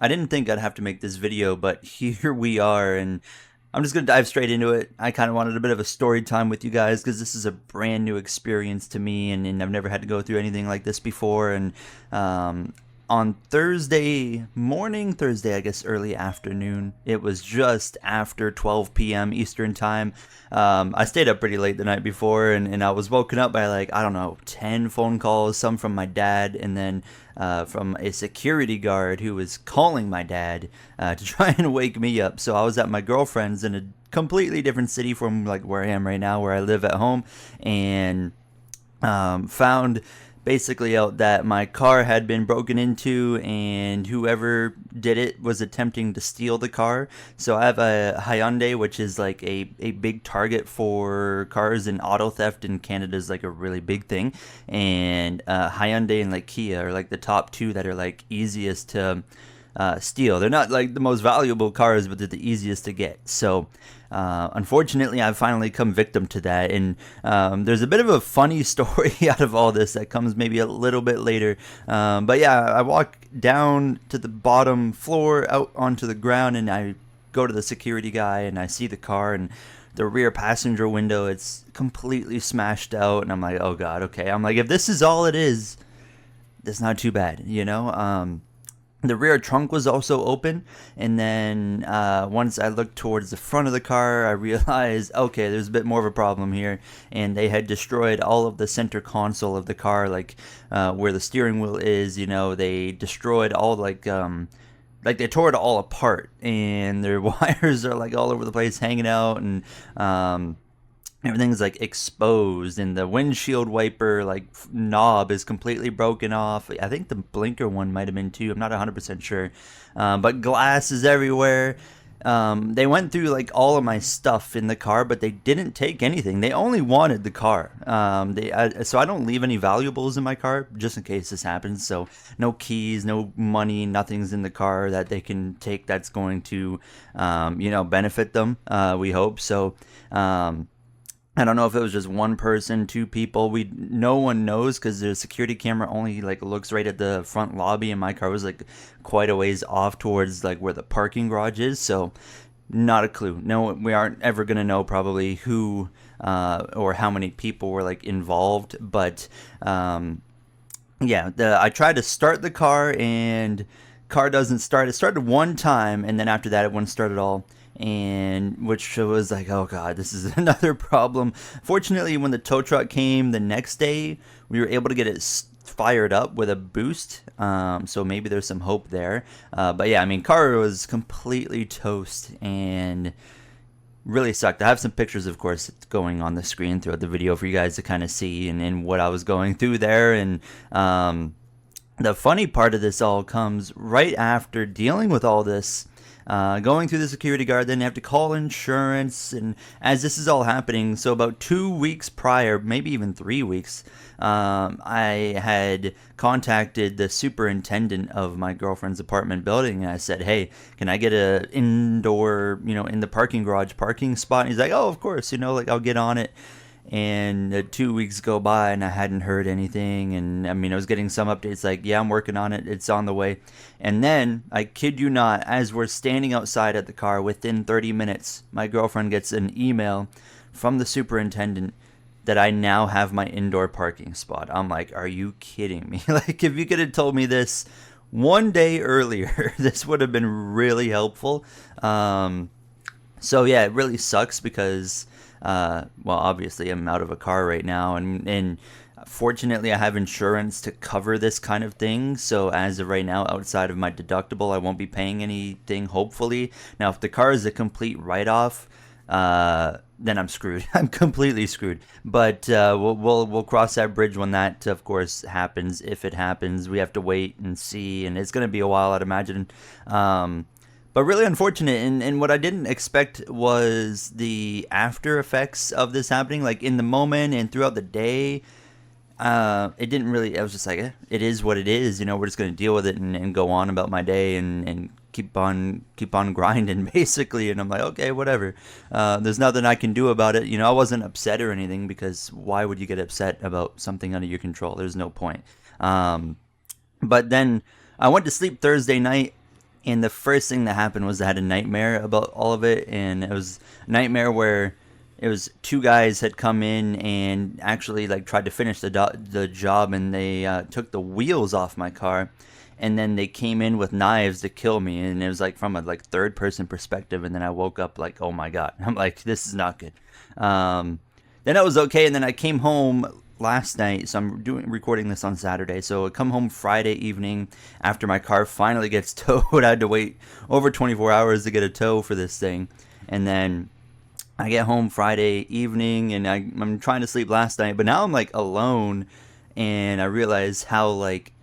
I didn't think I'd have to make this video, but here we are, and I'm just gonna dive straight into it. I kind of wanted a bit of a story time with you guys because this is a brand new experience to me, and I've never had to go through anything like this before. And um, on Thursday morning, Thursday, I guess early afternoon, it was just after 12 p.m. Eastern time. I stayed up pretty late the night before, and I was woken up by like, I don't know, 10 phone calls, some from my dad, and then from a security guard who was calling my dad to try and wake me up. So I was at my girlfriend's in a completely different city from like where I am right now, where I live at home, and found basically out that my car had been broken into and whoever did it was attempting to steal the car. So I have a Hyundai, which is like a big target for cars, and auto theft in Canada is like a really big thing. And Hyundai and like Kia are like the top two that are like easiest to steal. They're not like the most valuable cars, but they're the easiest to get. So unfortunately, I've finally come victim to that, and there's a bit of a funny story out of all this that comes maybe a little bit later. But yeah, I walk down to the bottom floor, out onto the ground, and I go to the security guy, and I see the car, and the rear passenger window, it's completely smashed out, and I'm like, oh god, okay. I'm like, if this is all it is, that's not too bad, you know. The rear trunk was also open, and then once I looked towards the front of the car, I realized, okay, there's a bit more of a problem here, and they had destroyed all of the center console of the car, like where the steering wheel is. You know, they destroyed all like they tore it all apart, and their wires are like all over the place, hanging out, and everything's like exposed, and the windshield wiper like knob is completely broken off. I think the blinker one might have been too. I'm not 100% sure. But glass is everywhere. They went through like all of my stuff in the car, but they didn't take anything. They only wanted the car. So I don't leave any valuables in my car just in case this happens. So no keys, no money, nothing's in the car that they can take that's going to, benefit them. We hope so. I don't know if it was just one person, two people. No one knows because the security camera only like looks right at the front lobby, and my car was like quite a ways off towards like where the parking garage is. So not a clue. No, we aren't ever gonna know probably who or how many people were like involved. But yeah, I tried to start the car, and car doesn't start. It started one time, and then after that, it wouldn't start at all. And which was like, oh god, this is another problem. Fortunately, when the tow truck came the next day, we were able to get it fired up with a boost. So maybe there's some hope there. But yeah, I mean, car was completely toast and really sucked. I have some pictures, of course, going on the screen throughout the video for you guys to kind of see and what I was going through there. And the funny part of this all comes right after dealing with all this, going through the security guard. Then you have to call insurance, and as this is all happening, so about 2 weeks prior, maybe even 3 weeks, I had contacted the superintendent of my girlfriend's apartment building, and I said, hey, can I get a indoor, in the parking garage parking spot? And he's like, oh, of course, like I'll get on it. And 2 weeks go by, and I hadn't heard anything. And I mean, I was getting some updates like, yeah, I'm working on it, it's on the way. And then, I kid you not, as we're standing outside at the car, within 30 minutes, my girlfriend gets an email from the superintendent that I now have my indoor parking spot. I'm like, are you kidding me? Like, if you could have told me this one day earlier, this would have been really helpful. So yeah, it really sucks because well, obviously I'm out of a car right now, and fortunately I have insurance to cover this kind of thing. So as of right now, outside of my deductible, I won't be paying anything, hopefully. Now, if the car is a complete write-off, then I'm screwed. I'm completely screwed. But we'll cross that bridge when that, of course, happens. If it happens, we have to wait and see, and it's gonna be a while, I'd imagine. But really unfortunate, and what I didn't expect was the after effects of this happening, like in the moment and throughout the day. It didn't really, I was just like, it is what it is, we're just going to deal with it and go on about my day and keep on grinding, basically. And I'm like, okay, whatever. There's nothing I can do about it. I wasn't upset or anything, because why would you get upset about something under your control? There's no point. But then I went to sleep Thursday night, And the first thing that happened was I had a nightmare about all of it, and it was a nightmare where it was two guys had come in and actually like tried to finish the job, and they took the wheels off my car, and then they came in with knives to kill me, and it was like from a like third person perspective, and then I woke up like, oh my god, I'm like, this is not good. Then it was okay, and then I came home last night, so I'm recording this on Saturday, so I come home Friday evening after my car finally gets towed. I had to wait over 24 hours to get a tow for this thing, and then I get home Friday evening, and I'm trying to sleep last night, but now I'm like alone, and I realize how like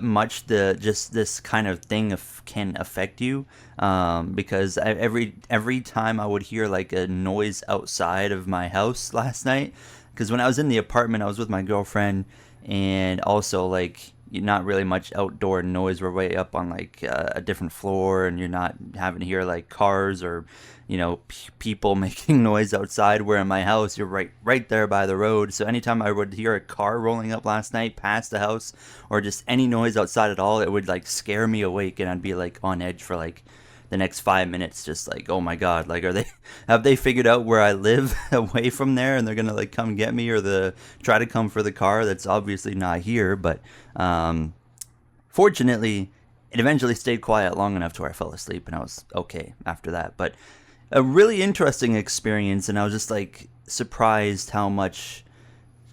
much just this kind of thing can affect you, because every time I would hear like a noise outside of my house last night, because when I was in the apartment I was with my girlfriend, and also like not really much outdoor noise. We're way up on like a different floor, and you're not having to hear like cars or people making noise outside, where in my house you're right there by the road. So anytime I would hear a car rolling up last night past the house, or just any noise outside at all, it would like scare me awake, and I'd be like on edge for like the next 5 minutes, just like, oh my god, like have they figured out where I live away from there, and they're gonna like come get me, or try to come for the car that's obviously not here. But fortunately it eventually stayed quiet long enough to where I fell asleep, and I was okay after that. But a really interesting experience, and I was just like surprised how much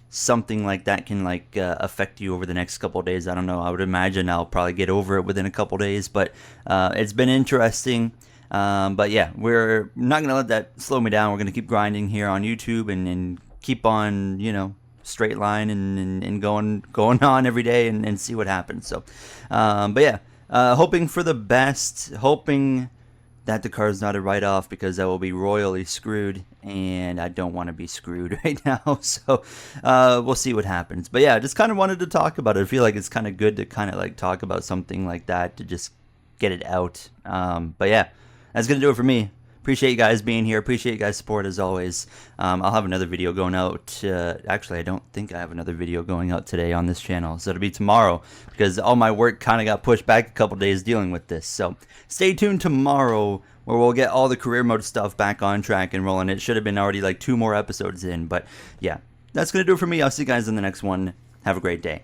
something like that can like affect you over the next couple of days. I don't know, I would imagine I'll probably get over it within a couple of days, but it's been interesting. But yeah, we're not gonna let that slow me down. We're gonna keep grinding here on YouTube, and keep on straight line, and going on every day, and see what happens. So but yeah, hoping for the best, hoping that the car is not a write-off, because I will be royally screwed, and I don't want to be screwed right now. So we'll see what happens. But yeah, just kind of wanted to talk about it. I feel like it's kind of good to kind of like talk about something like that, to just get it out. But yeah, that's gonna do it for me. Appreciate you guys being here. Appreciate you guys' support as always. I'll have another video going out. Actually, I don't think I have another video going out today on this channel, so it'll be tomorrow, because all my work kind of got pushed back a couple days dealing with this. So stay tuned tomorrow, where we'll get all the career mode stuff back on track and rolling. It should have been already like 2 more episodes in, but yeah, that's gonna do it for me. I'll see you guys in the next one. Have a great day.